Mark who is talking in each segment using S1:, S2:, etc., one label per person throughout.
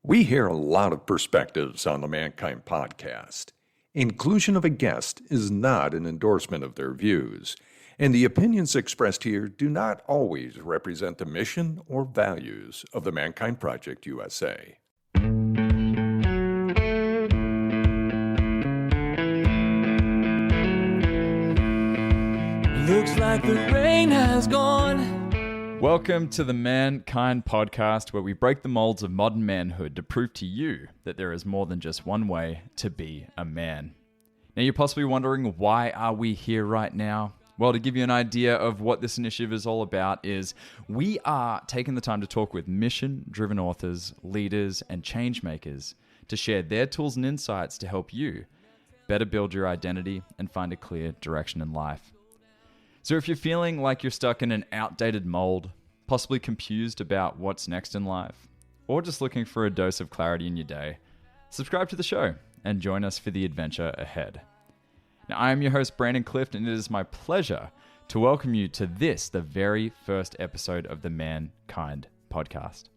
S1: We hear a lot of perspectives on the Mankind podcast. Inclusion of a guest is not an endorsement of their views, and the opinions expressed here do not always represent the mission or values of the Mankind Project USA.
S2: Looks like the rain has gone.
S3: Welcome to the Mankind Podcast, where we break the molds of modern manhood to prove to you that there is more than just one way to be a man. Now, you're possibly wondering, why are we here right now? Well, to give you an idea of what this initiative is all about is we are taking the time to talk with mission-driven authors, leaders, and change makers to share their tools and insights to help you better build your identity and find a clear direction in life. So if you're feeling like you're stuck in an outdated mold, possibly confused about what's next in life, or just looking for a dose of clarity in your day, subscribe to the show and join us for the adventure ahead. Now, I am your host, Brandon Clift, and it is my pleasure to welcome you to this, the very first episode of the Mankind Podcast.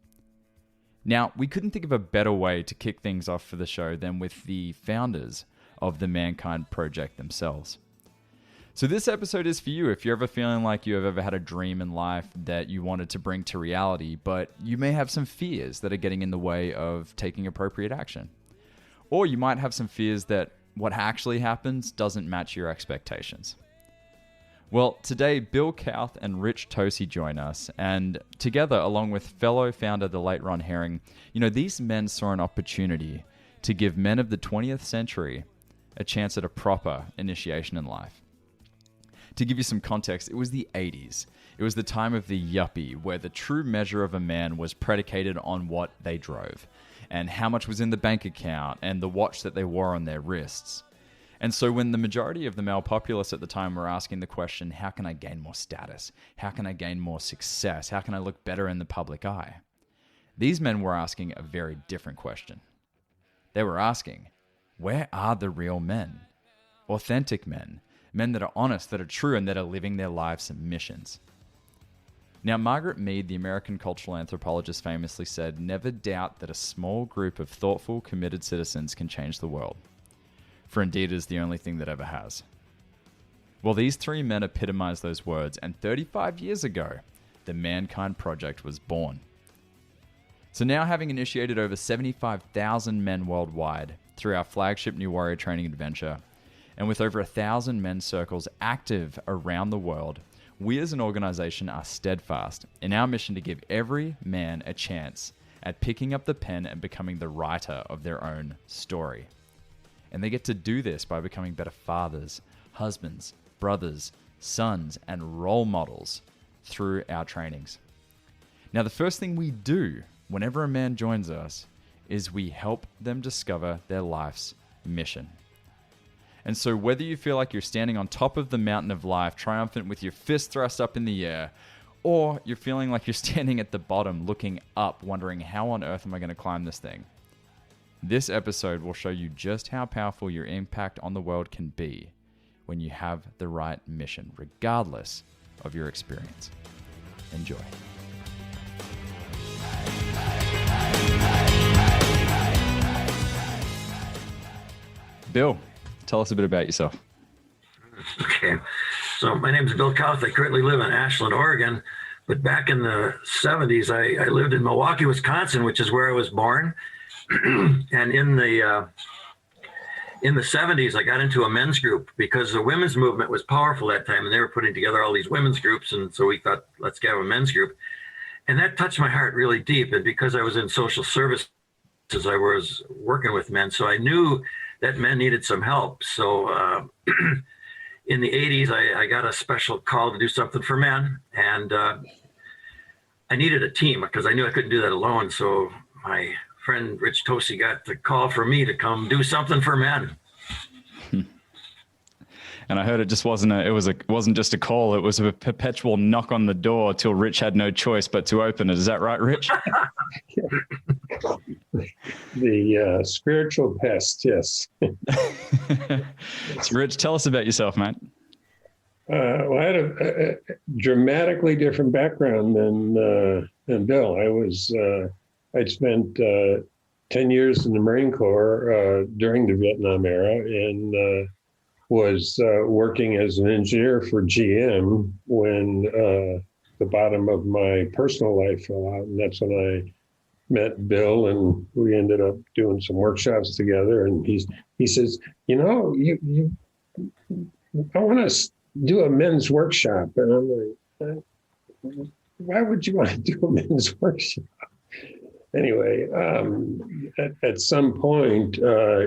S3: Now, we couldn't think of a better way to kick things off for the show than with the founders of the Mankind Project themselves. So this episode is for you if you're ever feeling like you have ever had a dream in life that you wanted to bring to reality, but you may have some fears that are getting in the way of taking appropriate action. Or you might have some fears that what actually happens doesn't match your expectations. Well, today, Bill Kauth and Rich Tosi join us, and together, along with fellow founder, the late Ron Herring, these men saw an opportunity to give men of the 20th century a chance at a proper initiation in life. To give you some context, it was the 80s. It was the time of the yuppie, where the true measure of a man was predicated on what they drove, and how much was in the bank account, and the watch that they wore on their wrists. And so when the majority of the male populace at the time were asking the question, how can I gain more status? How can I gain more success? How can I look better in the public eye? These men were asking a very different question. They were asking, where are the real men? Authentic men? Men that are honest, that are true, and that are living their lives and missions. Now, Margaret Mead, the American cultural anthropologist, famously said, "Never doubt that a small group of thoughtful, committed citizens can change the world. For indeed it is the only thing that ever has." Well, these three men epitomize those words, and 35 years ago, the Mankind Project was born. So now, having initiated over 75,000 men worldwide through our flagship New Warrior Training Adventure, and with over 1,000 men's circles active around the world, we as an organization are steadfast in our mission to give every man a chance at picking up the pen and becoming the writer of their own story. And they get to do this by becoming better fathers, husbands, brothers, sons, and role models through our trainings. Now, the first thing we do whenever a man joins us is we help them discover their life's mission. And so whether you feel like you're standing on top of the mountain of life, triumphant with your fist thrust up in the air, or you're feeling like you're standing at the bottom, looking up, wondering, how on earth am I going to climb this thing? This episode will show you just how powerful your impact on the world can be when you have the right mission, regardless of your experience. Enjoy. Bill, tell us a bit about yourself.
S4: Okay, so my name is Bill Kauth. I currently live in Ashland, Oregon, but back in the 70s, I lived in Milwaukee, Wisconsin, which is where I was born. And in the 70s, I got into a men's group because the women's movement was powerful that time, and they were putting together all these women's groups, and so we thought, let's have a men's group. And that touched my heart really deep, and because I was in social services, I was working with men, so I knew that men needed some help. So in the 80s, I got a special call to do something for men, and I needed a team because I knew I couldn't do that alone. So my friend Rich Tosi got the call for me to come do something for men.
S3: And I heard it just wasn't just a call. It was a perpetual knock on the door till Rich had no choice but to open it. Is that right, Rich?
S5: The spiritual pest, yes.
S3: So Rich, tell us about yourself, mate.
S5: Well, I had a dramatically different background than Bill. I'd spent 10 years in the Marine Corps during the Vietnam era, and was working as an engineer for GM when the bottom of my personal life fell out. And that's when I met Bill, and we ended up doing some workshops together. And he says, you know, I want to do a men's workshop. And I'm like, why would you want to do a men's workshop? Anyway, at some point,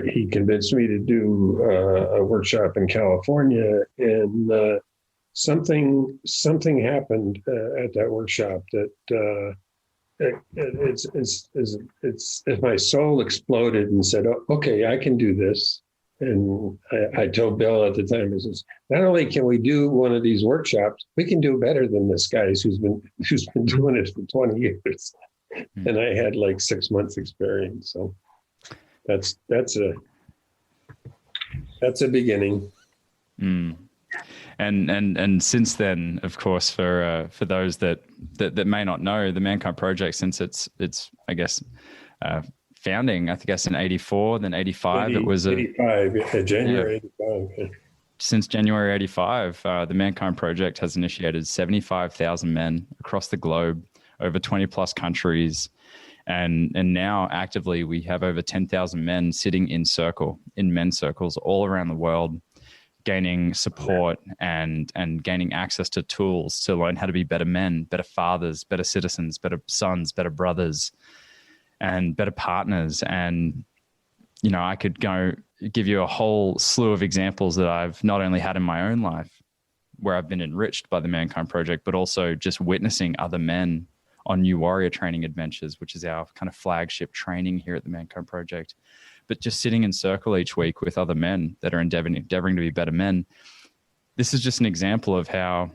S5: he convinced me to do a workshop in California, and something happened at that workshop that it's my soul exploded and said, oh, okay, I can do this. And I told Bill at the time, I says, not only can we do one of these workshops, we can do better than this guy who's been doing it for 20 years. And I had like 6 months experience. So that's a beginning.
S3: And since then, of course, for those that may not know, the Mankind Project, since its I guess founding, I guess in 84, then 85, it was
S5: 85, January 85.
S3: Since January 85, the Mankind Project has initiated 75,000 men across the globe, over 20 plus countries. And now actively, we have over 10,000 men sitting in men's circles all around the world, gaining support and gaining access to tools to learn how to be better men, better fathers, better citizens, better sons, better brothers, and better partners. And, you know, I could give you a whole slew of examples that I've not only had in my own life where I've been enriched by the Mankind Project, but also just witnessing other men on New Warrior Training Adventures, which is our kind of flagship training here at the Mankind Project. But just sitting in circle each week with other men that are endeavoring to be better men. This is just an example of how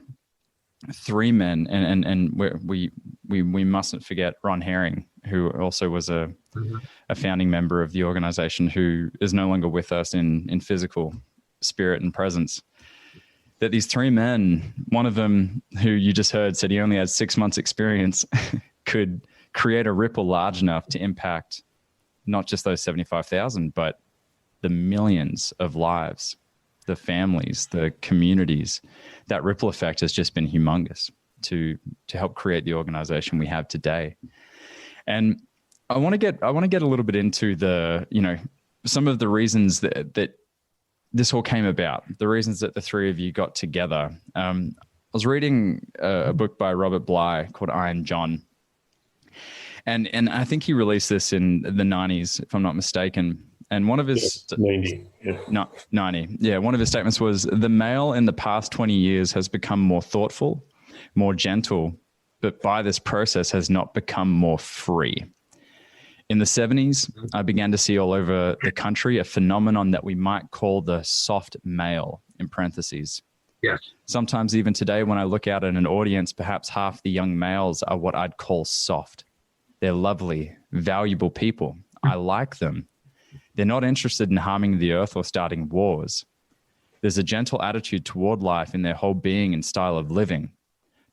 S3: three men, and we mustn't forget Ron Herring, who also was a founding member of the organization, who is no longer with us in physical spirit and presence. That these three men, one of them who you just heard said he only had 6 months experience, could create a ripple large enough to impact not just those 75,000, but the millions of lives, the families, the communities. That ripple effect has just been humongous to help create the organization we have today. And I want to get a little bit into the, you know, some of the reasons that this all came about, the reasons that the three of you got together. I was reading a book by Robert Bly called Iron John. And I think he released this in the 90s, if I'm not mistaken. And one of his
S5: 90, yeah.
S3: No, 90. Yeah, one of his statements was, the male in the past 20 years has become more thoughtful, more gentle, but by this process has not become more free. In the 70s, I began to see all over the country a phenomenon that we might call the soft male, in parentheses.
S4: Yes.
S3: Sometimes even today, when I look out at an audience, perhaps half the young males are what I'd call soft. They're lovely, valuable people. I like them. They're not interested in harming the earth or starting wars. There's a gentle attitude toward life in their whole being and style of living.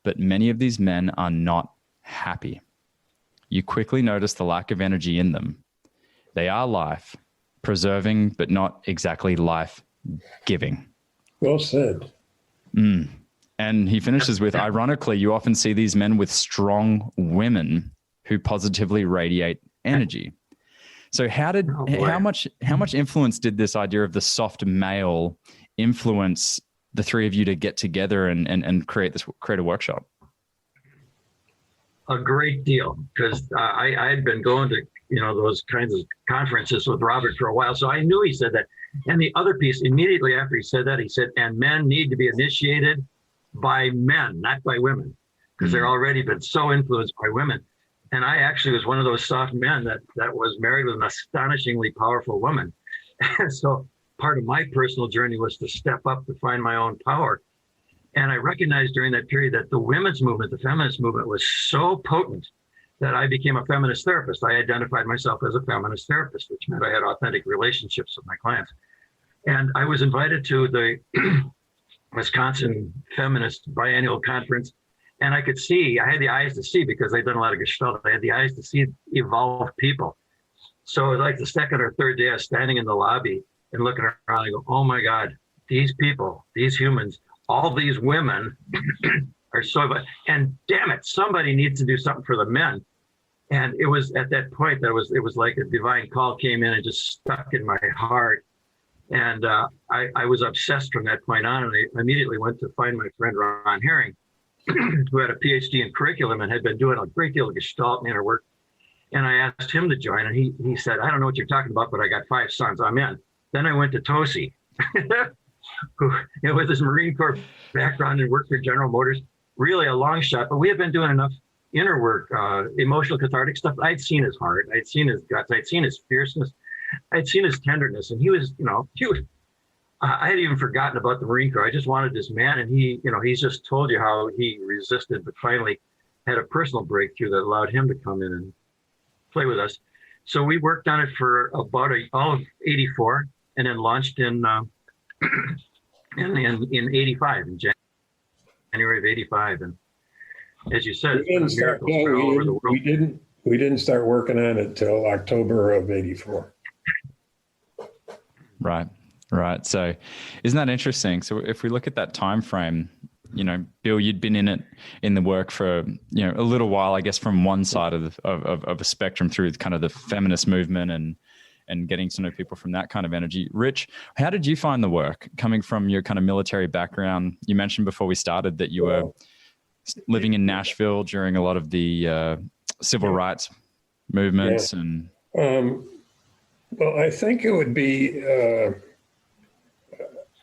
S3: But many of these men are not happy. You quickly notice the lack of energy in them. They are life, preserving, but not exactly life-giving.
S5: Well said.
S3: And he finishes with, ironically, you often see these men with strong women who positively radiate energy. So how much influence did this idea of the soft male influence the three of you to get together and create a workshop?
S4: A great deal, because I had been going to, you know, those kinds of conferences with Robert for a while. So I knew he said that. And the other piece, immediately after he said that, he said, and men need to be initiated by men, not by women, because they're already been so influenced by women. And I actually was one of those soft men that was married with an astonishingly powerful woman. And so part of my personal journey was to step up to find my own power. And I recognized during that period that the women's movement, the feminist movement, was so potent that I became a feminist therapist. I identified myself as a feminist therapist, which meant I had authentic relationships with my clients. And I was invited to the Wisconsin Feminist Biennial Conference. And I could see, I had the eyes to see, because I'd done a lot of Gestalt. I had the eyes to see evolved people. So like the second or third day, I was standing in the lobby and looking around. I go, oh my God, these people, these humans, all these women are so, and damn it, somebody needs to do something for the men. And it was at that point that it was like a divine call came in and just stuck in my heart. And I was obsessed from that point on. And I immediately went to find my friend Ron Herring, who had a PhD in curriculum and had been doing a great deal of Gestalt and inner work. And I asked him to join, and he said, I don't know what you're talking about, but I got 5 sons. I'm in. Then I went to Tosi, who, with his Marine Corps background and worked for General Motors, really a long shot. But we had been doing enough inner work, emotional cathartic stuff. I'd seen his heart. I'd seen his guts. I'd seen his fierceness. I'd seen his tenderness. And he was, I had even forgotten about the Marine Corps. I just wanted this man. And he's just told you how he resisted, but finally had a personal breakthrough that allowed him to come in and play with us. So we worked on it for about all of 84 and then launched in 85, in January of 85. And as you said,
S5: we didn't start working on it till October of 84.
S3: Right. So isn't that interesting? So if we look at that time frame, Bill, you'd been in the work for, a little while, I guess, from one side of a spectrum through kind of the feminist movement and getting to know people from that kind of energy. Rich, how did you find the work coming from your kind of military background? You mentioned before we started that you were living in Nashville during a lot of the civil rights movements.
S5: Yeah.
S3: And
S5: well, I think it would be,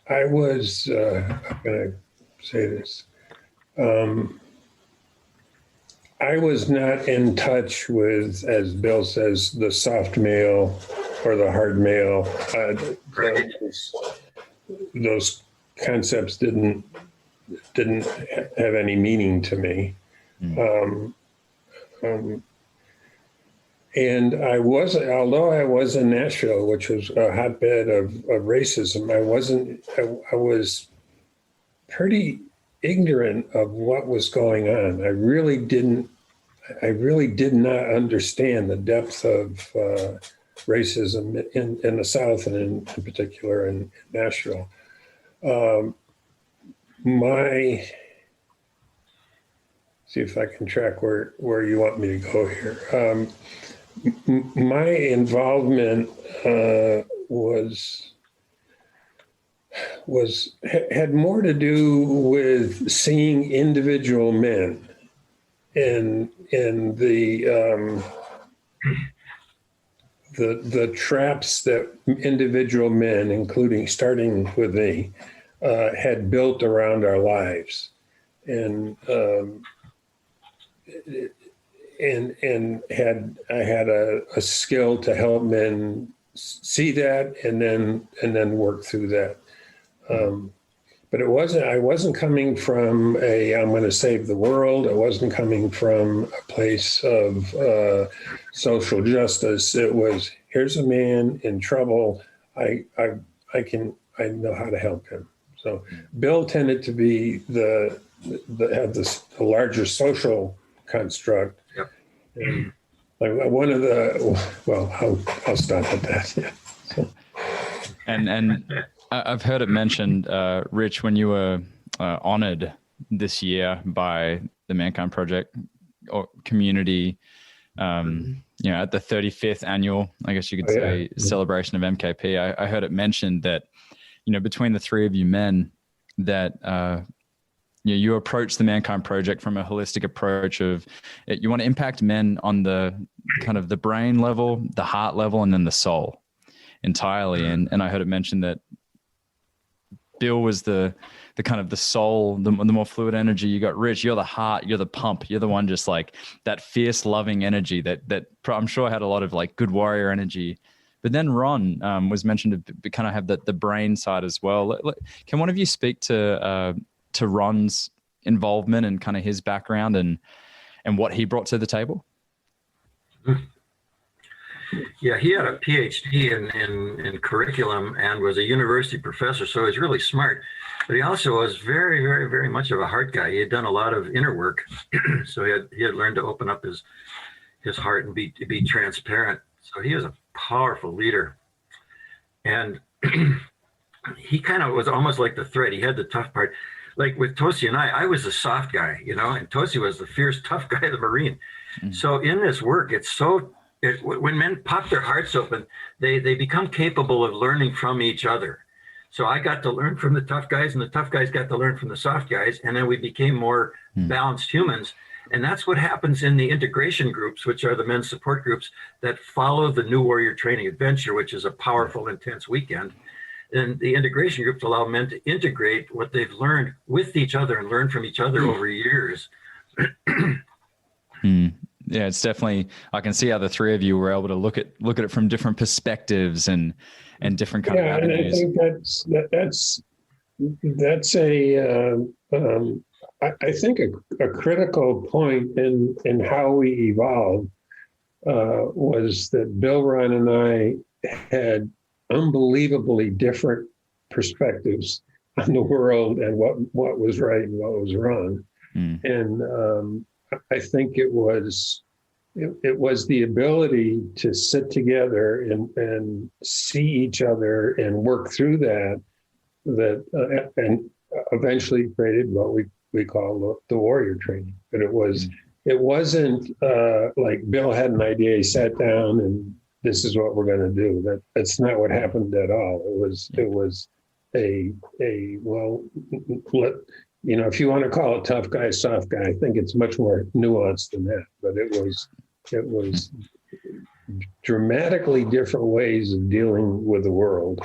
S5: I was, I'm going to say this. I was not in touch with, as Bill says, the soft male or the hard male. Those concepts didn't have any meaning to me. And although I was in Nashville, which was a hotbed of racism, I was pretty ignorant of what was going on. I really did not understand the depth of racism in the South, and in particular in Nashville. See if I can track where you want me to go here. My involvement had more to do with seeing individual men and the traps that individual men, including starting with me, had built around our lives, and I had a skill to help men see that and then work through that. But I wasn't coming from I'm going to save the world. I wasn't coming from a place of social justice. It was, here's a man in trouble. I know how to help him. So Bill tended to be the larger social construct.
S4: Yep.
S5: And like I'll stop at that. Yeah. So.
S3: And I've heard it mentioned, Rich, when you were honored this year by the Mankind Project or community, at the 35th annual, I guess you could say, celebration of MKP. I heard it mentioned that, between the three of you men, that you approach the Mankind Project from a holistic approach of you want to impact men on the kind of the brain level, the heart level, and then the soul entirely. And I heard it mentioned that Bill was the kind of the soul, the more fluid energy. You got Rich, you're the heart, you're the pump, you're the one just like that fierce, loving energy that I'm sure had a lot of like good warrior energy. But then Ron was mentioned to kind of have the brain side as well. Can one of you speak to Ron's involvement and kind of his background and what he brought to the table?
S4: Yeah, he had a PhD in curriculum and was a university professor, so he was really smart. But he also was very, very, very much of a heart guy. He had done a lot of inner work, so he had learned to open up his heart and be transparent. So he was a powerful leader. And he kind of was almost like the thread. He had the tough part. Like with Tosi and I was the soft guy, and Tosi was the fierce, tough guy of the Marine. Mm-hmm. So in this work, when men pop their hearts open, they become capable of learning from each other. So I got to learn from the tough guys, and the tough guys got to learn from the soft guys, and then we became more balanced humans. And that's what happens in the integration groups, which are the men's support groups that follow the New Warrior Training Adventure, which is a powerful, intense weekend. And the integration groups allow men to integrate what they've learned with each other and learn from each other over years.
S3: Yeah, it's definitely, I can see how the three of you were able to look at it from different perspectives and different kind of avenues.
S5: And I think that's I think a critical point in how we evolved was that Bill, Ron, and I had unbelievably different perspectives on the world and what was right and what was wrong. And I think it was the ability to sit together and see each other and work through that and eventually created what we call the warrior training. But it wasn't like Bill had an idea, he sat down and this is what we're going to do. That's not what happened at all. It was if you want to call it tough guy, soft guy, I think it's much more nuanced than that. But it was dramatically different ways of dealing with the world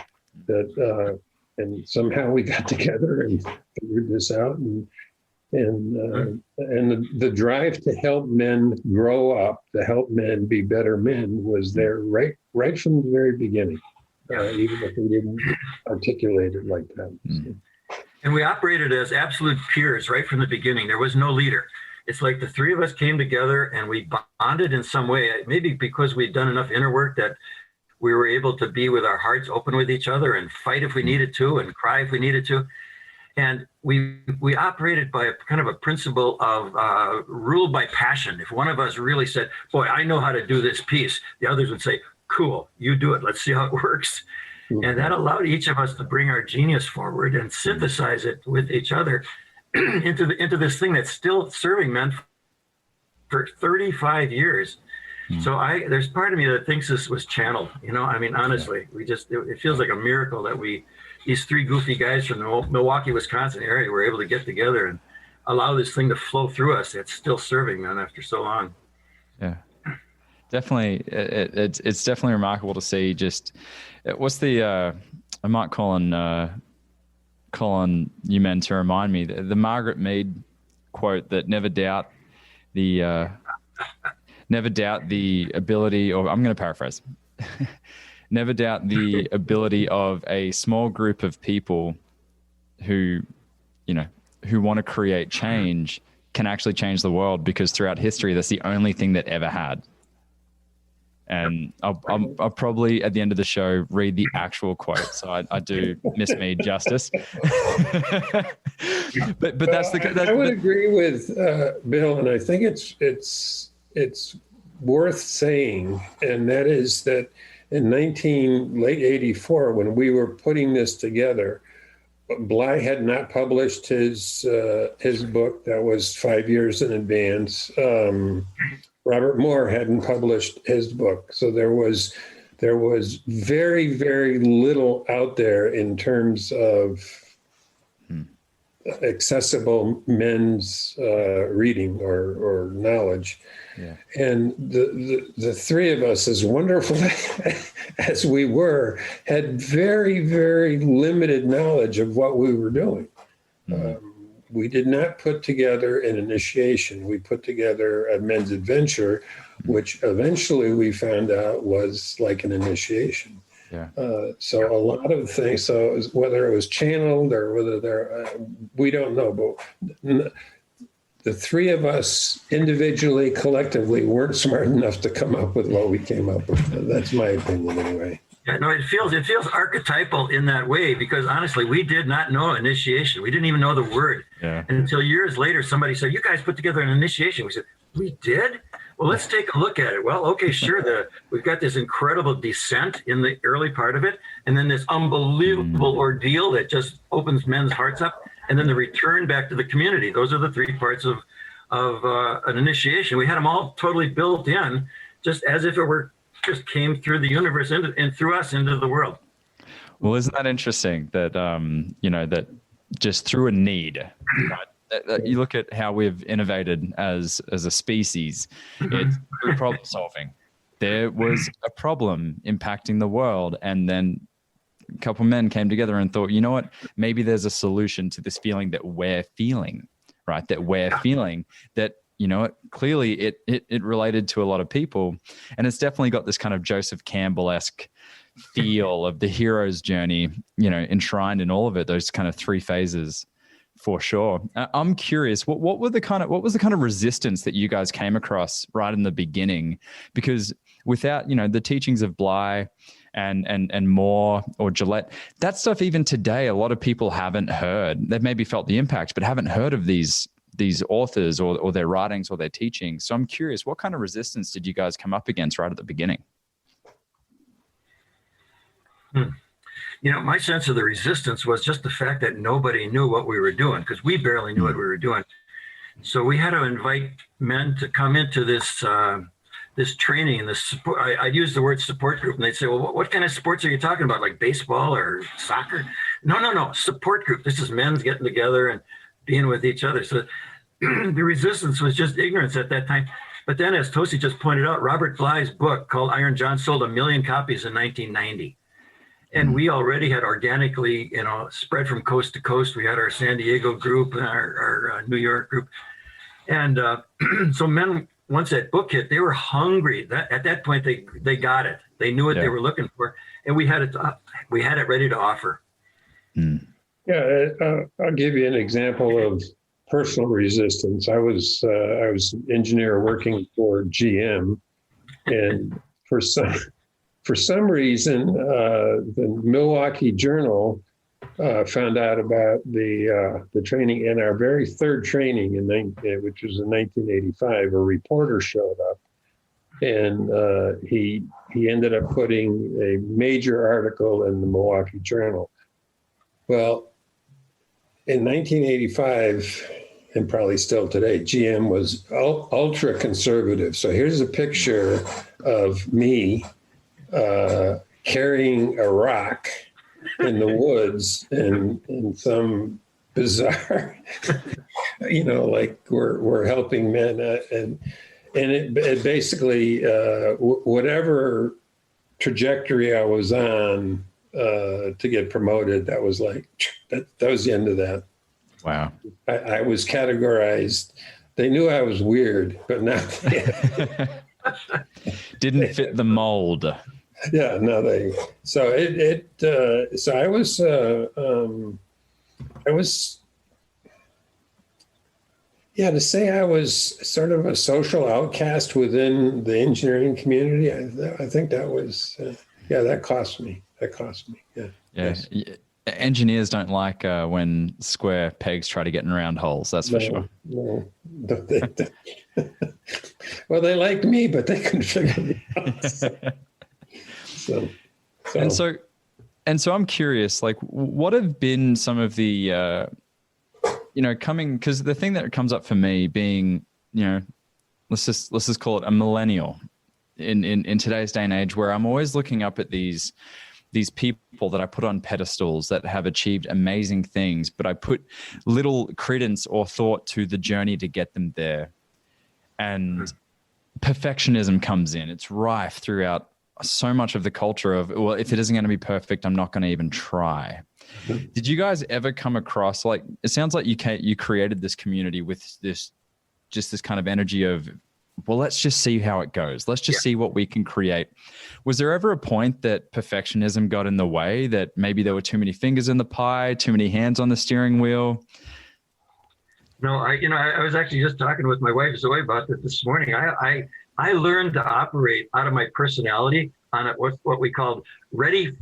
S5: and somehow we got together and figured this out and the drive to help men grow up, to help men be better men was there right from the very beginning, even if we didn't articulate it like that. So.
S4: And we operated as absolute peers right from the beginning. There was no leader. It's like the three of us came together and we bonded in some way, maybe because we'd done enough inner work that we were able to be with our hearts open with each other and fight if we needed to and cry if we needed to. And we operated by a kind of a principle of ruled by passion. If one of us really said, boy, I know how to do this piece, the others would say, cool, you do it. Let's see how it works. And that allowed each of us to bring our genius forward and synthesize it with each other into this thing that's still serving men for 35 years. So there's part of me that thinks this was channeled. Honestly, it feels like a miracle that these three goofy guys from the Milwaukee, Wisconsin area were able to get together and allow this thing to flow through us. It's still serving men after so long.
S3: Yeah, definitely. It's definitely remarkable to see just, what's the, I might call on you men to remind me, the Margaret Mead quote that never doubt the ability, or I'm going to paraphrase, never doubt the ability of a small group of people who want to create change can actually change the world, because throughout history, that's the only thing that ever had. And I'll probably at the end of the show read the actual quote, so I do miss Mead justice. but that's
S5: I would agree with Bill, and I think it's worth saying, and that is that in late 84, when we were putting this together, Bly had not published his book. That was 5 years in advance. Robert Moore hadn't published his book. So there was very, very little out there in terms of accessible men's reading or knowledge. Yeah. And the three of us, as wonderful as we were, had very, very limited knowledge of what we were doing. We did not put together an initiation. We put together a men's adventure, which eventually we found out was like an initiation.
S3: Yeah.
S5: So a lot of things, whether it was channeled or whether we don't know, but the three of us individually, collectively, weren't smart enough to come up with what we came up with. That's my opinion anyway.
S4: Yeah, no, it feels archetypal in that way, because honestly, we did not know initiation. We didn't even know the word.
S3: Yeah.
S4: And until years later, somebody said, you guys put together an initiation. We said, we did? Well, let's take a look at it. Well, okay, sure. We've got this incredible descent in the early part of it, and then this unbelievable ordeal that just opens men's hearts up, and then the return back to the community. Those are the three parts of an initiation. We had them all totally built in, just as if it were just came through the universe and through us into the world.
S3: Well, isn't that interesting that that just through a need, right? You look at how we've innovated as a species. It's through problem solving. There was a problem impacting the world, and then a couple of men came together and thought, you know what? Maybe there's a solution to this feeling that we're feeling, right? That we're feeling that, clearly it related to a lot of people, and it's definitely got this kind of Joseph Campbell-esque feel of the hero's journey, enshrined in all of it. Those kind of three phases. For sure. I'm curious, what was the kind of resistance that you guys came across right in the beginning? Because without, the teachings of Bly and Moore or Gillette, that stuff even today, a lot of people haven't heard. They've maybe felt the impact, but haven't heard of these authors or their writings or their teachings. So I'm curious, what kind of resistance did you guys come up against right at the beginning?
S4: My sense of the resistance was just the fact that nobody knew what we were doing, because we barely knew what we were doing. So we had to invite men to come into this this training and this support. I'd use the word support group, and they'd say, well, what kind of sports are you talking about, like baseball or soccer? No, support group. This is men's getting together and being with each other. So the resistance was just ignorance at that time. But then, as Tosi just pointed out, Robert Bly's book called Iron John sold 1 million copies in 1990. And we already had organically, spread from coast to coast. We had our San Diego group and our New York group. And so men, once that book hit, they were hungry. At that point, they got it. They knew what they were looking for. And we had it ready to offer.
S5: Yeah, I'll give you an example of personal resistance. I was an engineer working for GM, and for some reason, the Milwaukee Journal found out about the training, and our very third training, which was in 1985. A reporter showed up, and he ended up putting a major article in the Milwaukee Journal. Well, in 1985, and probably still today, GM was ultra conservative. So here's a picture of me carrying a rock in the woods in some bizarre, like we're helping men, and it basically whatever trajectory I was on to get promoted, that was the end of that.
S3: Wow.
S5: I was categorized. They knew I was weird, but not
S3: didn't fit the mold.
S5: Yeah, no, so I was to say I was sort of a social outcast within the engineering community. I think that was, that cost me. Yeah.
S3: Yes. Engineers don't like when square pegs try to get in round holes. That's for sure.
S5: No. Well, they liked me, but they couldn't figure me out. And so I'm curious, like, what have been some of the,
S3: because the thing that comes up for me being, let's just call it a millennial in today's day and age, where I'm always looking up at these people that I put on pedestals that have achieved amazing things, but I put little credence or thought to the journey to get them there. And perfectionism comes in. It's rife throughout so much of the culture of, well, if it isn't going to be perfect, I'm not going to even try. Did you guys ever come across, like, it sounds like you created this community with this kind of energy of, well, let's just see how it goes. Let's just see what we can create. Was there ever a point that perfectionism got in the way, that maybe there were too many fingers in the pie, too many hands on the steering wheel?
S4: No, I was actually just talking with my wife Zoe about this morning. I learned to operate out of my personality on what we called ready,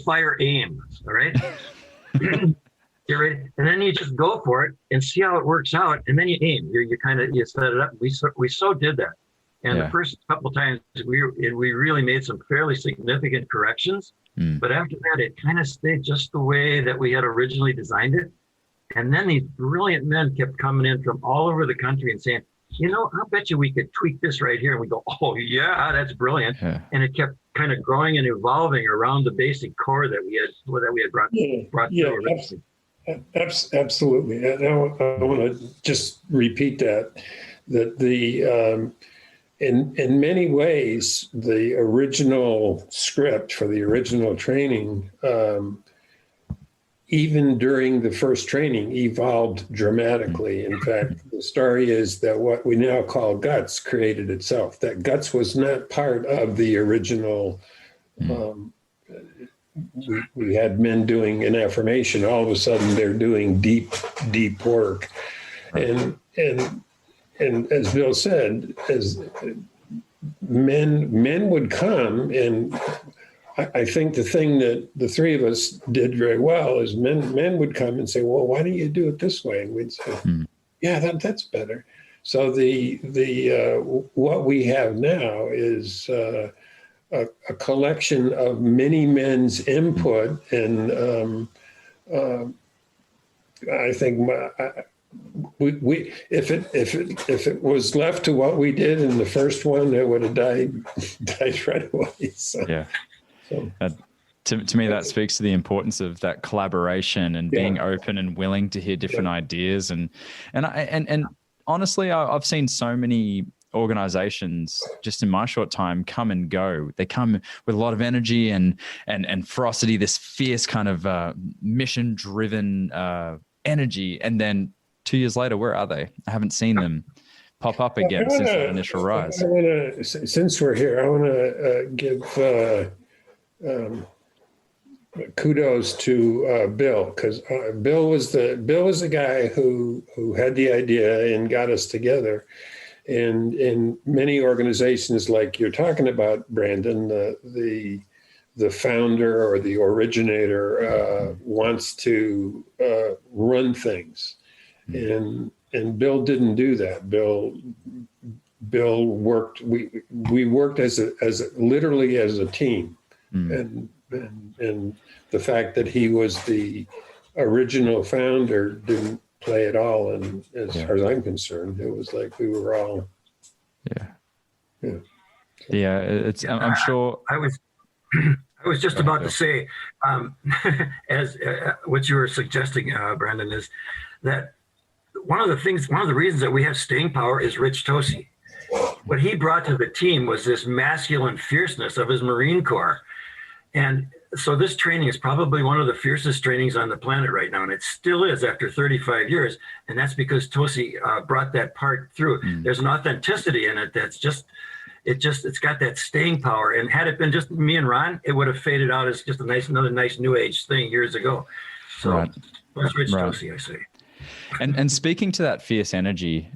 S4: fire, aim. All right. get ready, and then you just go for it and see how it works out, and then you aim. You set it up. We so did that, and the first couple times we really made some fairly significant corrections, but after that it kind of stayed just the way that we had originally designed it. And then these brilliant men kept coming in from all over the country and saying, I'll bet you we could tweak this right here. And we go, oh yeah, that's brilliant. Yeah. And it kept kind of growing and evolving around the basic core that we had brought through originally.
S5: Absolutely. And I want to just repeat that the in many ways, the original script for the original training, even during the first training, evolved dramatically. In fact, the story is that what we now call guts created itself. That guts was not part of the original. We had men doing an affirmation. All of a sudden, they're doing deep work, and as Bill said, as men would come and. I think the thing that the three of us did very well is men would come and say, well, why don't you do it this way? And we'd say, yeah, that's better. So the what we have now is a collection of many men's input. And I think we if it was left to what we did in the first one, it would have died right away. So. Yeah.
S3: To me, that speaks to the importance of that collaboration and being open and willing to hear different ideas. And honestly, I've seen so many organizations just in my short time come and go. They come with a lot of energy and ferocity, this fierce kind of mission-driven energy. And then 2 years later, where are they? I haven't seen them pop up again since that initial rise.
S5: Since we're here, I want to give kudos to Bill, because Bill was the guy who had the idea and got us together. And in many organizations, like you're talking about, Brandon, the founder or the originator wants to run things, and Bill didn't do that. Bill worked. We worked as literally as a team. And the fact that he was the original founder didn't play at all. And as far as I'm concerned, it was like we were all.
S3: It's. I'm sure.
S4: I was just about to say, as what you were suggesting, Brandon, is that one of the reasons that we have staying power is Rich Tosi. What he brought to the team was this masculine fierceness of his Marine Corps. And so this training is probably one of the fiercest trainings on the planet right now. And it still is after 35 years. And that's because Tosi brought that part through. There's an authenticity in it that's it's got that staying power. And had it been just me and Ron, it would have faded out as just another nice new age thing years ago. So that's Rich Tosi, I say.
S3: And speaking to that fierce energy,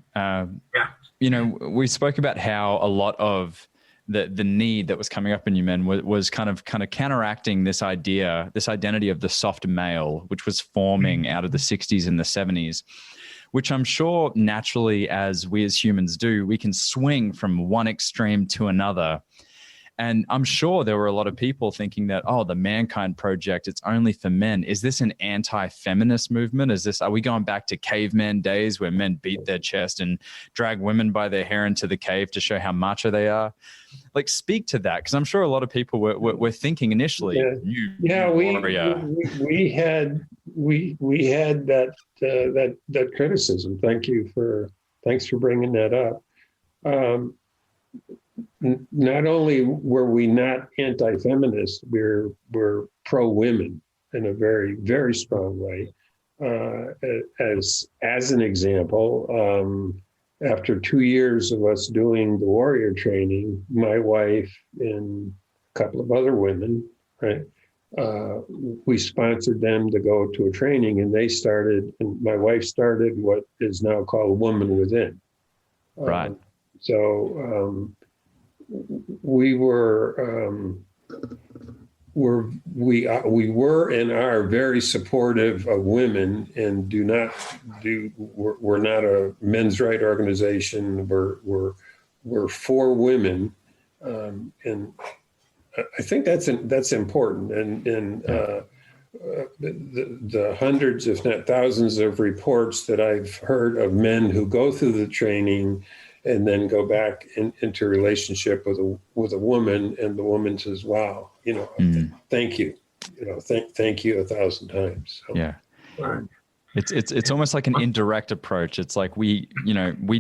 S3: we spoke about how a lot of the need that was coming up in you men was kind of counteracting this identity of the soft male, which was forming out of the 60s and the 70s, which I'm sure naturally, as we as humans do, we can swing from one extreme to another. And I'm sure there were a lot of people thinking that, the Mankind Project, it's only for men. Is this an anti-feminist movement? Are we going back to caveman days where men beat their chest and drag women by their hair into the cave to show how macho they are? Like, speak to that, because I'm sure a lot of people were thinking initially.
S5: We had that criticism. Thanks for bringing that up. Not only were we not anti-feminist, we're pro-women in a very, very strong way. As an example, after 2 years of us doing the warrior training, my wife and a couple of other women, we sponsored them to go to a training, and my wife started what is now called Woman Within.
S3: Right.
S5: So we were we were and are very supportive of women, and we're not a men's right organization. We're for women, and I think that's important. And the hundreds, if not thousands, of reports that I've heard of men who go through the training and then go back into relationship with a woman, and the woman says, "Wow, thank you, thank you 1,000 times." So,
S3: yeah. It's almost like an indirect approach. It's like we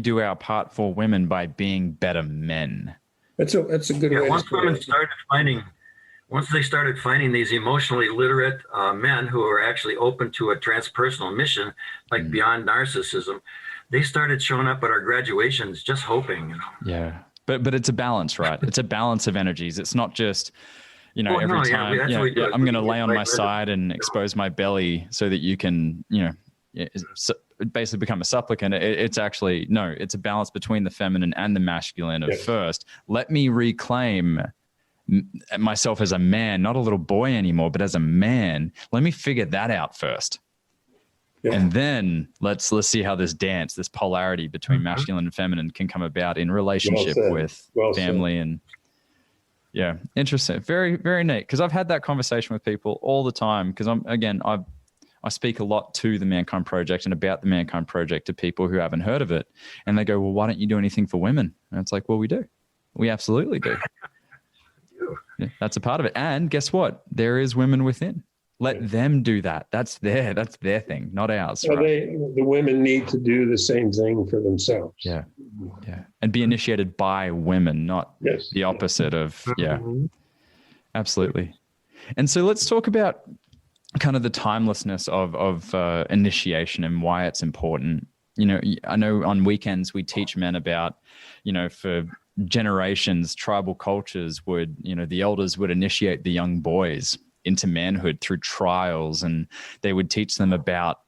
S3: do our part for women by being better men.
S5: That's a good way.
S4: Once they started finding these emotionally literate men who are actually open to a transpersonal mission, like beyond narcissism, they started showing up at our graduations, just hoping.
S3: Yeah, but it's a balance, right? It's a balance of energies. It's not just every time I'm going to lay on my side and expose my belly so that you can basically become a supplicant. It's actually it's a balance between the feminine and the masculine. Of first, let me reclaim myself as a man, not a little boy anymore, but as a man. Let me figure that out first. Yeah. And then let's see how this polarity between masculine and feminine can come about in relationship with family. And yeah, interesting. Very, very neat. Because I've had that conversation with people all the time. Because I speak a lot to the Mankind Project and about the Mankind Project to people who haven't heard of it. And they go, well, why don't you do anything for women? And it's like, well, we do. We absolutely do. Yeah, that's a part of it. And guess what? There is women within. Let them do that. That's their thing, not ours.
S5: Well,
S3: right?
S5: The women need to do the same thing for themselves.
S3: Yeah. And be initiated by women, not the opposite of, absolutely. And so let's talk about kind of the timelessness of initiation and why it's important. I know on weekends we teach men about, for generations, tribal cultures would, the elders would initiate the young boys into manhood through trials, and they would teach them about,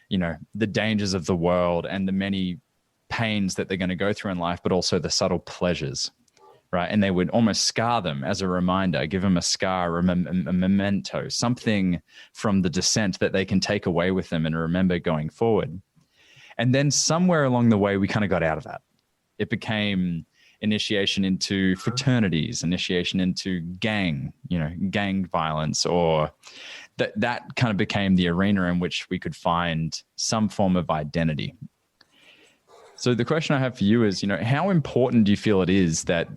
S3: the dangers of the world and the many pains that they're going to go through in life, but also the subtle pleasures, right? And they would almost scar them as a reminder, give them a scar, a memento, something from the descent that they can take away with them and remember going forward. And then somewhere along the way, we kind of got out of that. It became initiation into fraternities, initiation into gang violence, or that kind of became the arena in which we could find some form of identity. So the question I have for you is, how important do you feel it is that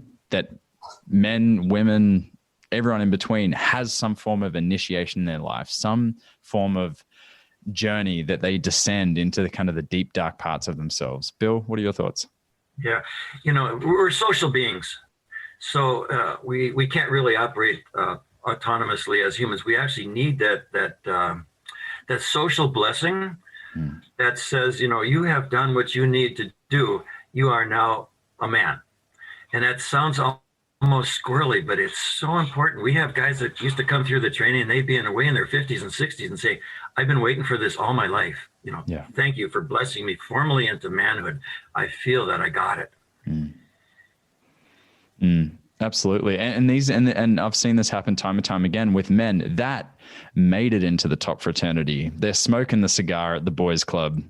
S3: men, women, everyone in between has some form of initiation in their life, some form of journey that they descend into the kind of the deep, dark parts of themselves? Bill, what are your thoughts?
S4: Yeah, we're social beings, so we can't really operate autonomously as humans. We actually need that social blessing that says, you have done what you need to do. You are now a man, and that sounds almost squirrely, but it's so important. We have guys that used to come through the training, and they'd be away in their 50s and 60s and say, I've been waiting for this all my life. Thank you for blessing me formally into manhood. I feel that I got it.
S3: Absolutely. And I've seen this happen time and time again with men that made it into the top fraternity. They're smoking the cigar at the boys' club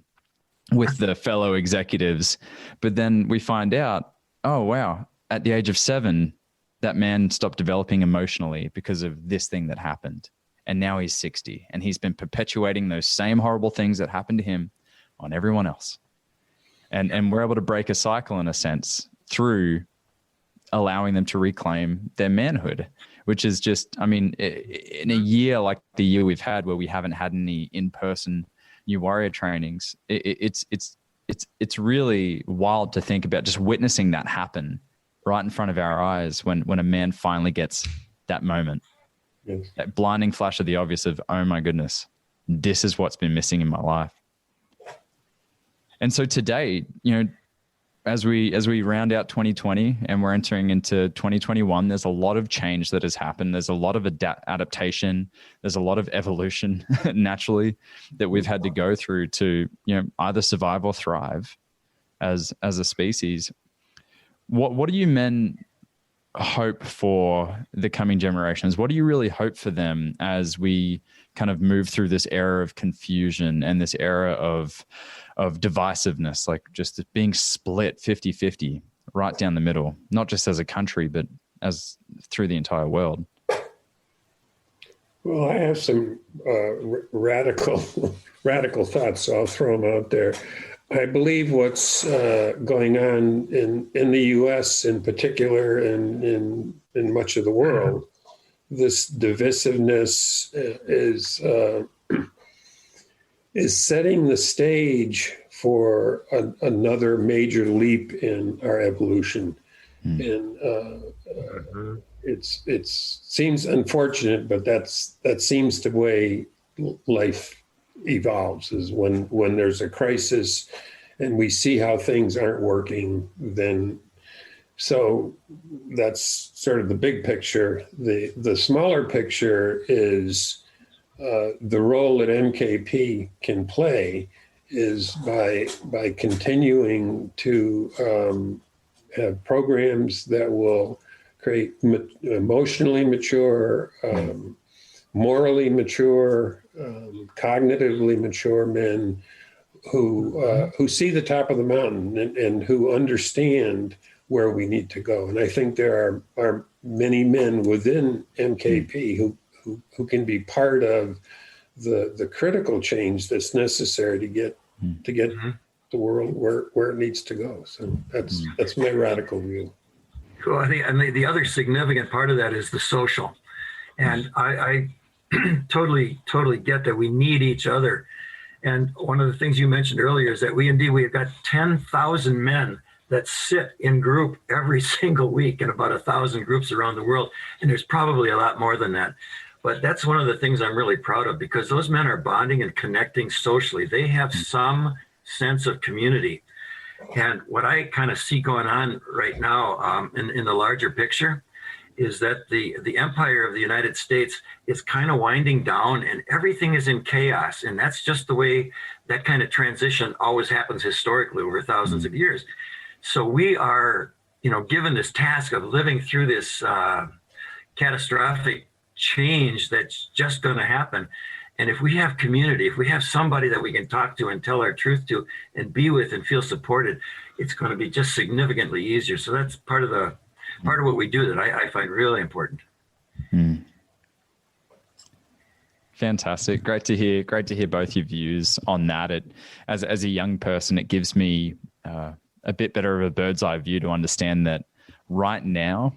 S3: with the fellow executives. But then we find out, oh, wow, at the age of 7, that man stopped developing emotionally because of this thing that happened. And now he's 60, and he's been perpetuating those same horrible things that happened to him on everyone else. And we're able to break a cycle in a sense through allowing them to reclaim their manhood, which is just, in a year like the year we've had where we haven't had any in-person new warrior trainings, it's really wild to think about just witnessing that happen right in front of our eyes when a man finally gets that moment. Yes. That blinding flash of the obvious of, oh my goodness, this is what's been missing in my life. And so today, as we round out 2020 and we're entering into 2021, there's a lot of change that has happened. There's a lot of adaptation. There's a lot of evolution naturally that we've had to go through to, either survive or thrive as a species. What do you men hope for the coming generations? What do you really hope for them as we kind of move through this era of confusion and this era of divisiveness, like just being split 50-50 right down the middle, not just as a country, but as through the entire world?
S5: Well, I have some radical thoughts, so I'll throw them out there. I believe what's going on in the U.S. in particular and in much of the world, this divisiveness is setting the stage for another major leap in our evolution. And it seems unfortunate, but that seems the way life evolves, is when there's a crisis and we see how things aren't working, then so that's sort of the big picture. The smaller picture is the role that MKP can play is by continuing to have programs that will create emotionally mature, morally mature, cognitively mature men who see the top of the mountain and who understand where we need to go. And I think there are many men within MKP who can be part of the critical change that's necessary to get the world where it needs to go. So that's my radical view.
S4: Cool. I think the other significant part of that is the social. And I totally get that we need each other. And one of the things you mentioned earlier is that we've got 10,000 men that sit in group every single week in about 1,000 groups around the world. And there's probably a lot more than that. But that's one of the things I'm really proud of, because those men are bonding and connecting socially. They have some sense of community. And what I kind of see going on right now in the larger picture is that the empire of the United States is kind of winding down and everything is in chaos. And that's just the way that kind of transition always happens historically over thousands of years. So we are, given this task of living through this catastrophic change that's just going to happen. And if we have community, if we have somebody that we can talk to and tell our truth to and be with and feel supported, it's going to be just significantly easier. So that's part of what we do that I find really important.
S3: Fantastic. Great to hear both your views on that. As a young person, it gives me a bit better of a bird's eye view to understand that right now,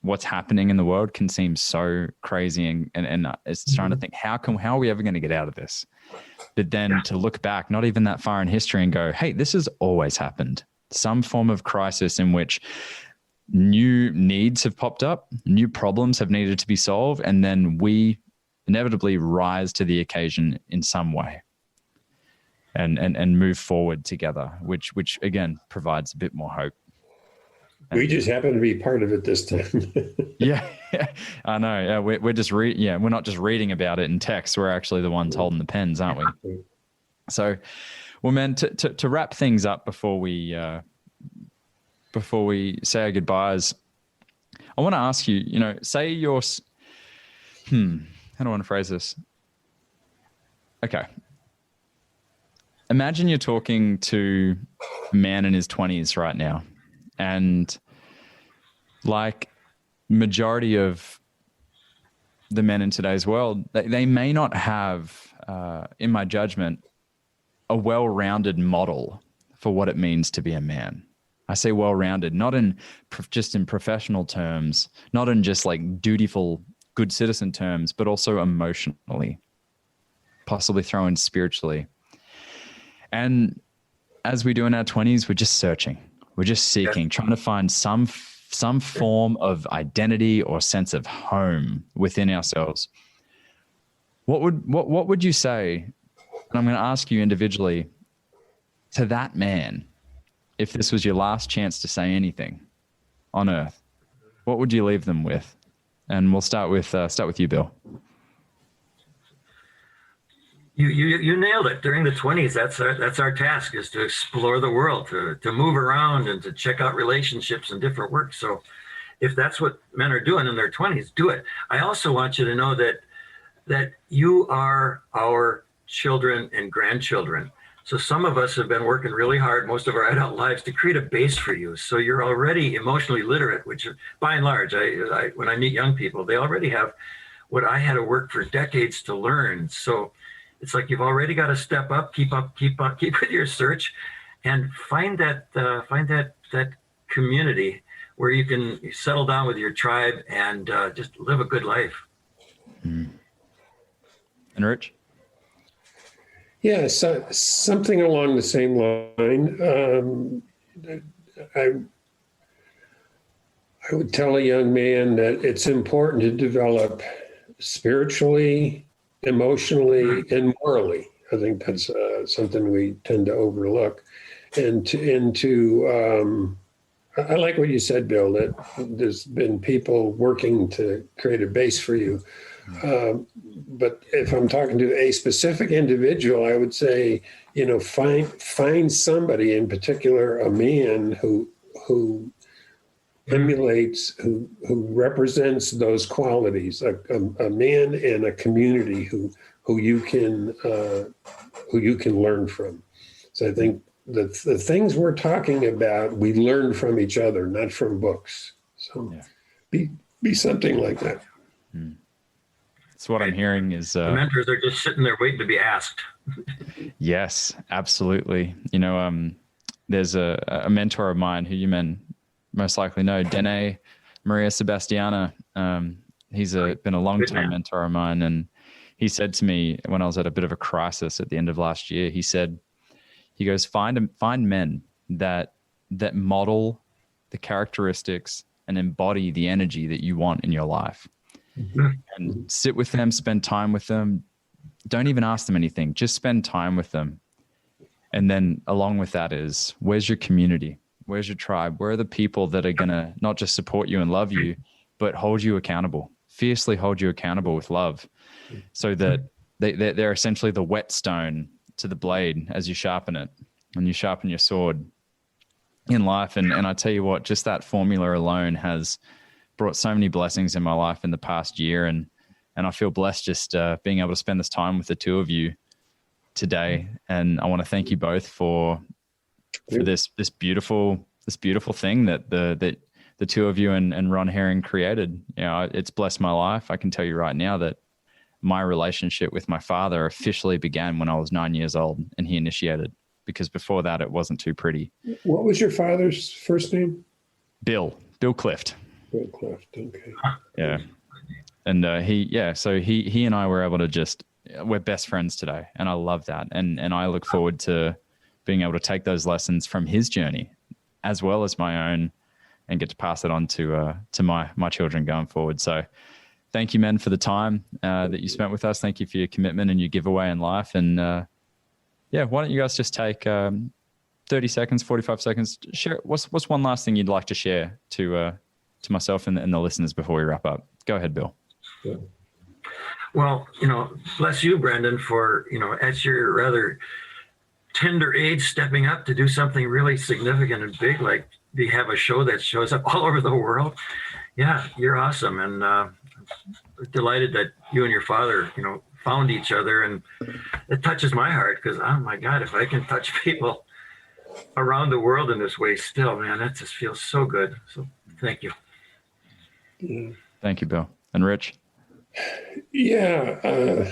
S3: what's happening in the world can seem so crazy and it's trying to think, how are we ever going to get out of this? But then to look back, not even that far in history, and go, hey, this has always happened. Some form of crisis in which new needs have popped up, new problems have needed to be solved, and then we inevitably rise to the occasion in some way and move forward together, which again provides a bit more hope.
S5: We just happen to be part of it this time.
S3: Yeah, I know. Yeah, we're just we're not just reading about it in text. We're actually the ones holding the pens, aren't we? So, well, man, to wrap things up before we say our goodbyes, I want to ask you. Say you're. How do I want to phrase this? Okay. Imagine you're talking to a man in his 20s right now. And like majority of the men in today's world, they may not have, in my judgment, a well-rounded model for what it means to be a man. I say well-rounded, not in just in professional terms, not in just like dutiful, good citizen terms, but also emotionally, possibly throw in spiritually. And as we do in our 20s, we're just searching. We're just seeking, trying to find some form of identity or sense of home within ourselves. What would you say? And I'm going to ask you individually, to that man, if this was your last chance to say anything on earth, what would you leave them with? And we'll start with you, Bill.
S4: You nailed it. During the 20s, that's our task, is to explore the world, to move around and to check out relationships and different work. So if that's what men are doing in their 20s, do it. I also want you to know that you are our children and grandchildren. So some of us have been working really hard most of our adult lives to create a base for you. So you're already emotionally literate, which by and large, when I meet young people, they already have what I had to work for decades to learn. So it's like you've already got to step up, keep with your search, and find that community where you can settle down with your tribe and just live a good life.
S3: And Rich?
S5: Yeah, so something along the same line. I would tell a young man that it's important to develop spiritually, emotionally, and morally. I think that's something we tend to overlook. And I like what you said, Bill, that there's been people working to create a base for you. But if I'm talking to a specific individual, I would say, find somebody, in particular, a man who emulates, who represents those qualities, a man in a community who you can learn from. So I think the things we're talking about, we learn from each other, not from books. So be something like that.
S3: So what I'm hearing is
S4: the mentors are just sitting there waiting to be asked.
S3: Yes, absolutely. There's a mentor of mine who you men most likely know, Dene Maria Sebastiana. He's been a long-time mentor of mine, and he said to me when I was at a bit of a crisis at the end of last year, he goes, find men that model the characteristics and embody the energy that you want in your life. Mm-hmm. And sit with them, spend time with them. Don't even ask them anything. Just spend time with them. And then along with that is, where's your community? Where's your tribe? Where are the people that are going to not just support you and love you, but hold you accountable, fiercely hold you accountable with love, so that they're essentially the whetstone to the blade as you sharpen it, and you sharpen your sword in life. And I tell you what, just that formula alone has brought so many blessings in my life in the past year. And I feel blessed just being able to spend this time with the two of you today. And I want to thank you both for this beautiful thing that the two of you and Ron Herring created. It's blessed my life. I can tell you right now that my relationship with my father officially began when I was 9 years old, and he initiated, because before that it wasn't too pretty.
S5: What was your father's first name?
S3: Bill Clift.
S5: Bill Clift. Okay.
S3: Yeah. And so he and I were able to we're best friends today, and I love that. And I look forward to being able to take those lessons from his journey as well as my own and get to pass it on to my children going forward. So thank you, men, for the time that you spent with us. Thank you for your commitment and your giveaway in life. And why don't you guys just take 30 seconds, 45 seconds, share what's one last thing you'd like to share to myself and the listeners before we wrap up? Go ahead, Bill.
S5: Yeah.
S4: Well, bless you, Brendan, for, at your rather tender age, stepping up to do something really significant and big, like we have a show that shows up all over the world. Yeah, you're awesome. And delighted that you and your father, found each other. And it touches my heart because, oh my God, if I can touch people around the world in this way still, man, that just feels so good. So thank you.
S5: Yeah.
S3: Thank you, Bill. And Rich?
S5: Yeah.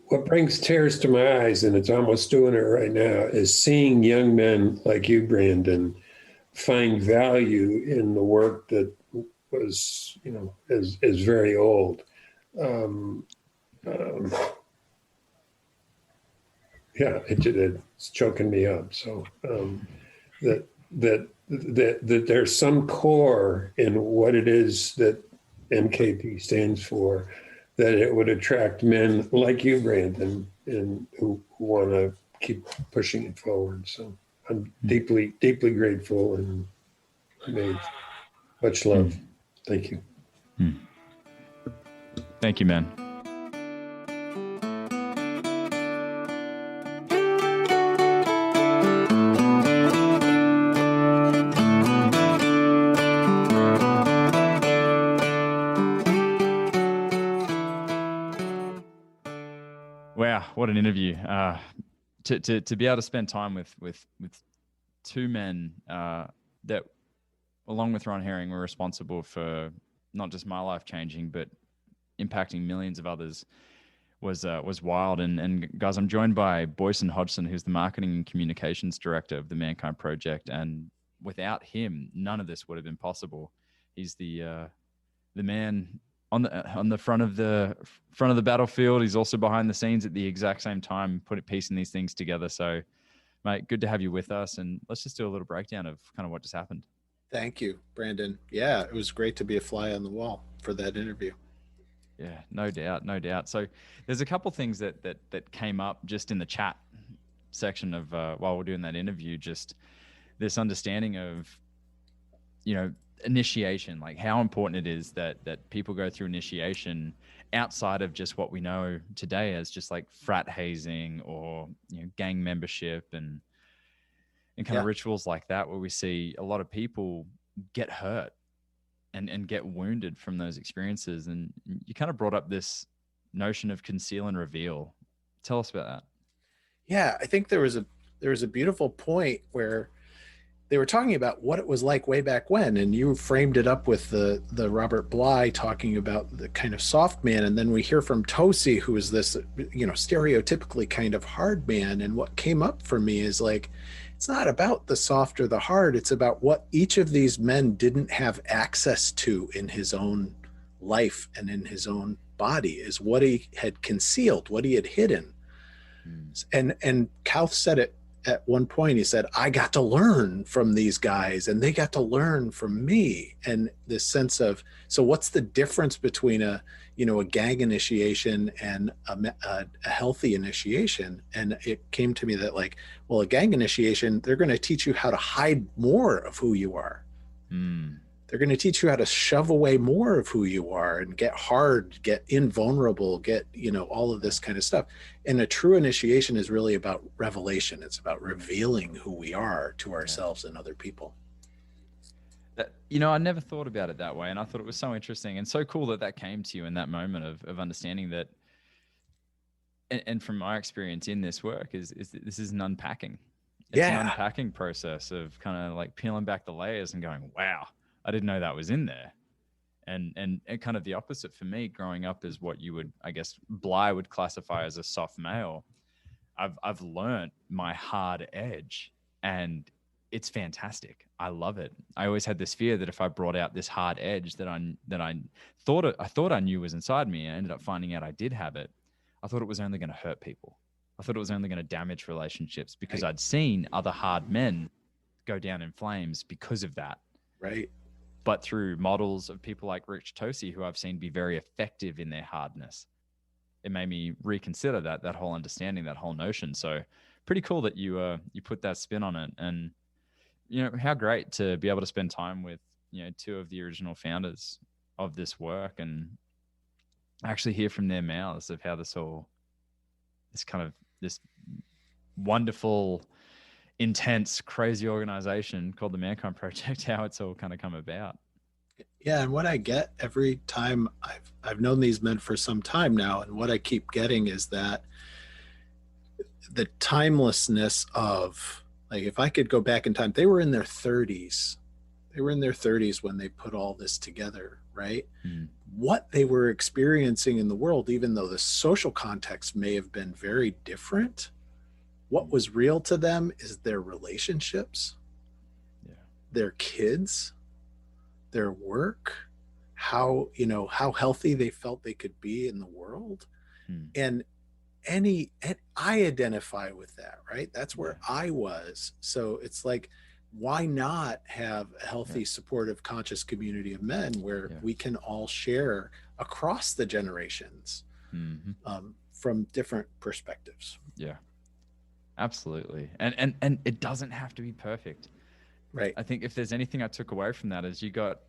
S5: What brings tears to my eyes, and it's almost doing it right now, is seeing young men like you, Brandon, find value in the work that was, is very old. It's choking me up. So that there's some core in what it is that MKP stands for, that it would attract men like you, Brandon, and who want to keep pushing it forward. So I'm deeply, deeply grateful and amazed. Much love. Thank you.
S3: Thank you, man. Wow, what an interview! To be able to spend time with two men that, along with Ron Herring, were responsible for not just my life changing, but impacting millions of others was wild. And guys, I'm joined by Boyson Hodgson, who's the marketing and communications director of the Mankind Project, and without him, none of this would have been possible. He's the man on the front of the battlefield. He's also behind the scenes at the exact same time, piecing these things together. So, mate, good to have you with us, and let's just do a little breakdown of kind of what just happened.
S6: Thank you, Brandon. Yeah, it was great to be a fly on the wall for that interview.
S3: Yeah, no doubt, no doubt. So there's a couple things that came up just in the chat section of while we're doing that interview, just this understanding of, initiation, like how important it is that people go through initiation outside of just what we know today as just like frat hazing or gang membership and kind of rituals like that, where we see a lot of people get hurt and get wounded from those experiences. And you kind of brought up this notion of conceal and reveal. Tell us about that.
S6: Yeah, I think there was a beautiful point where they were talking about what it was like way back when, and you framed it up with the Robert Bly talking about the kind of soft man, and then we hear from Tosi, who is this stereotypically kind of hard man. And what came up for me is like, it's not about the soft or the hard, it's about what each of these men didn't have access to in his own life and in his own body, is what he had concealed, what he had hidden. And Kauth said it at one point. He said, I got to learn from these guys and they got to learn from me. And this sense of, so what's the difference between a gang initiation and a healthy initiation? And it came to me that like, well, a gang initiation, they're going to teach you how to hide more of who you are. They're going to teach you how to shove away more of who you are and get hard, get invulnerable, get, all of this kind of stuff. And a true initiation is really about revelation. It's about revealing who we are to ourselves and other people.
S3: I never thought about it that way. And I thought it was so interesting and so cool that came to you in that moment of understanding that. And from my experience in this work is this is an unpacking. It's an unpacking process of kind of like peeling back the layers and going, wow, I didn't know that was in there. And kind of the opposite for me growing up is what you would, I guess, Bly would classify as a soft male. I've learned my hard edge and it's fantastic. I love it. I always had this fear that if I brought out this hard edge that I thought I knew was inside me, and I ended up finding out I did have it. I thought it was only going to hurt people. I thought it was only going to damage relationships because I'd seen other hard men go down in flames because of that.
S6: Right.
S3: But through models of people like Rich Tosi, who I've seen be very effective in their hardness, it made me reconsider that whole understanding, that whole notion. So pretty cool that you put that spin on it. And, how great to be able to spend time with, two of the original founders of this work and actually hear from their mouths of how this wonderful, intense, crazy organization called the Mankind Project, how it's all kind of come about.
S6: Yeah, and what I get every time, I've known these men for some time now, and what I keep getting is that the timelessness of, like, if I could go back in time, they were in their 30s. They were in their 30s when they put all this together, right? What they were experiencing in the world, even though the social context may have been very different, what was real to them is their relationships, their kids, their work, how healthy they felt they could be in the world. And I identify with that, right? That's where I was. So it's like, why not have a healthy, supportive, conscious community of men where we can all share across the generations from different perspectives?
S3: Yeah. Absolutely. And it doesn't have to be perfect.
S6: Right.
S3: I think if there's anything I took away from that is you got,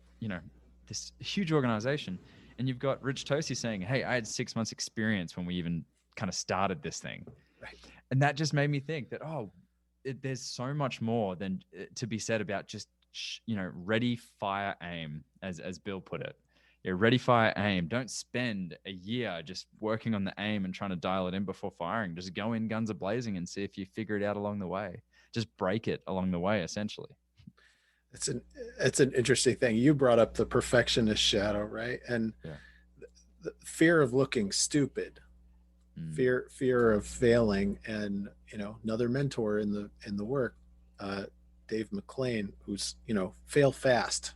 S3: this huge organization and you've got Rich Tosi saying, hey, I had 6 months experience when we even kind of started this thing.
S6: Right.
S3: And that just made me think that, there's so much more than to be said about just, ready, fire, aim, as Bill put it. Yeah, ready, fire, aim. Don't spend a year just working on the aim and trying to dial it in before firing. Just go in guns a-blazing and see if you figure it out along the way. Just break it along the way, essentially.
S6: It's an interesting thing. You brought up the perfectionist shadow, right? And the fear of looking stupid, fear of failing, and another mentor in the work, Dave McClain, who's fail fast.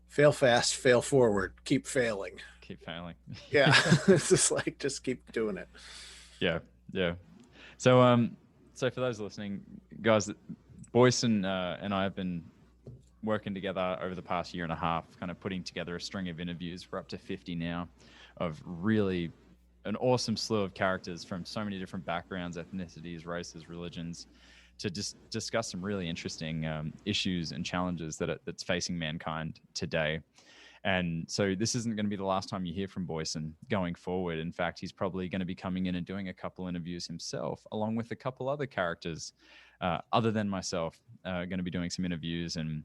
S6: Fail fast, fail forward, keep failing.
S3: Keep failing.
S6: Yeah. It's just like, just keep doing it.
S3: Yeah. So for those listening, guys, Boyce and I have been working together over the past year and a half, kind of putting together a string of interviews. We're up to 50 now, of really an awesome slew of characters from so many different backgrounds, ethnicities, races, religions, to just discuss some really interesting issues and challenges that's facing mankind today. And so this isn't going to be the last time you hear from Boyson going forward. In fact, he's probably going to be coming in and doing a couple interviews himself, along with a couple other characters other than myself, going to be doing some interviews and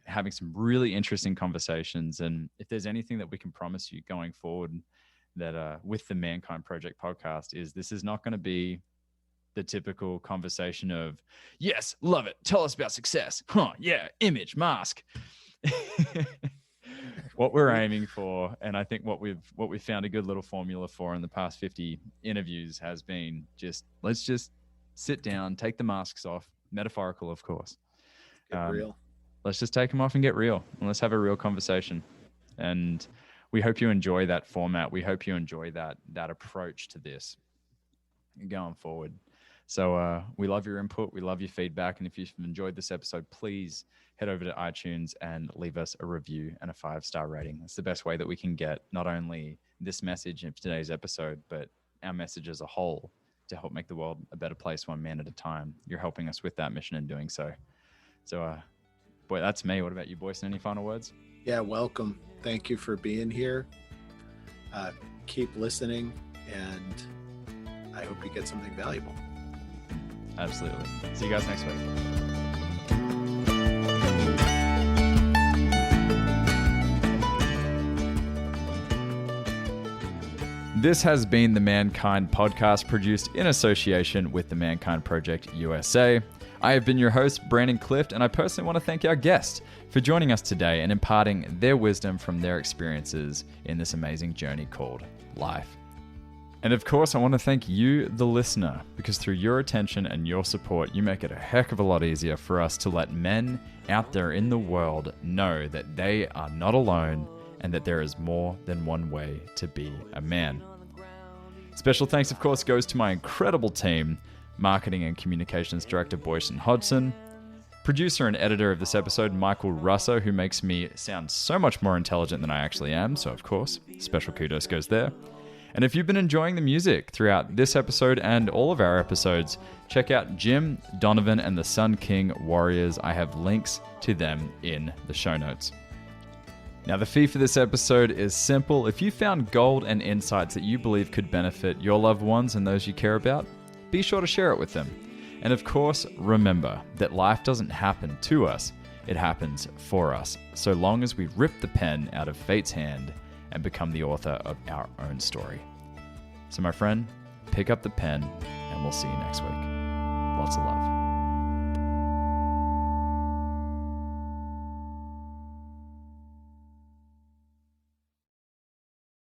S3: having some really interesting conversations. And if there's anything that we can promise you going forward, that with the Mankind Project podcast, is this is not going to be the typical conversation of, yes, love it, tell us about success. Yeah, image, mask. What we're aiming for, and I think what we've found a good little formula for in the past 50 interviews has been let's just sit down, take the masks off, metaphorical, of course.
S6: Get real.
S3: Let's just take them off and get real, and let's have a real conversation. And we hope you enjoy that format. We hope you enjoy that approach to this going forward. So we love your input. We love your feedback. And if you've enjoyed this episode, please head over to iTunes and leave us a review and a 5-star rating. That's the best way that we can get not only this message in today's episode, but our message as a whole to help make the world a better place one man at a time. You're helping us with that mission in doing so. So, boy, that's me. What about you, Boyce? Any final words?
S6: Yeah, welcome. Thank you for being here. Keep listening, and I hope you get something valuable.
S3: Absolutely. See you guys next week. This has been the Mankind Podcast, produced in association with the Mankind Project USA. I have been your host, Brandon Clift, and I personally want to thank our guests for joining us today and imparting their wisdom from their experiences in this amazing journey called life. And of course, I want to thank you, the listener, because through your attention and your support, you make it a heck of a lot easier for us to let men out there in the world know that they are not alone and that there is more than one way to be a man. Special thanks, of course, goes to my incredible team, Marketing and Communications Director Boyson Hodgson, producer and editor of this episode, Michael Russo, who makes me sound so much more intelligent than I actually am, so of course, special kudos goes there. And if you've been enjoying the music throughout this episode and all of our episodes, check out Jim, Donovan, and the Sun King Warriors. I have links to them in the show notes. Now, the fee for this episode is simple. If you found gold and insights that you believe could benefit your loved ones and those you care about, be sure to share it with them. And of course, remember that life doesn't happen to us, it happens for us, so long as we rip the pen out of fate's hand and become the author of our own story. So my friend, pick up the pen and we'll see you next week. Lots of love.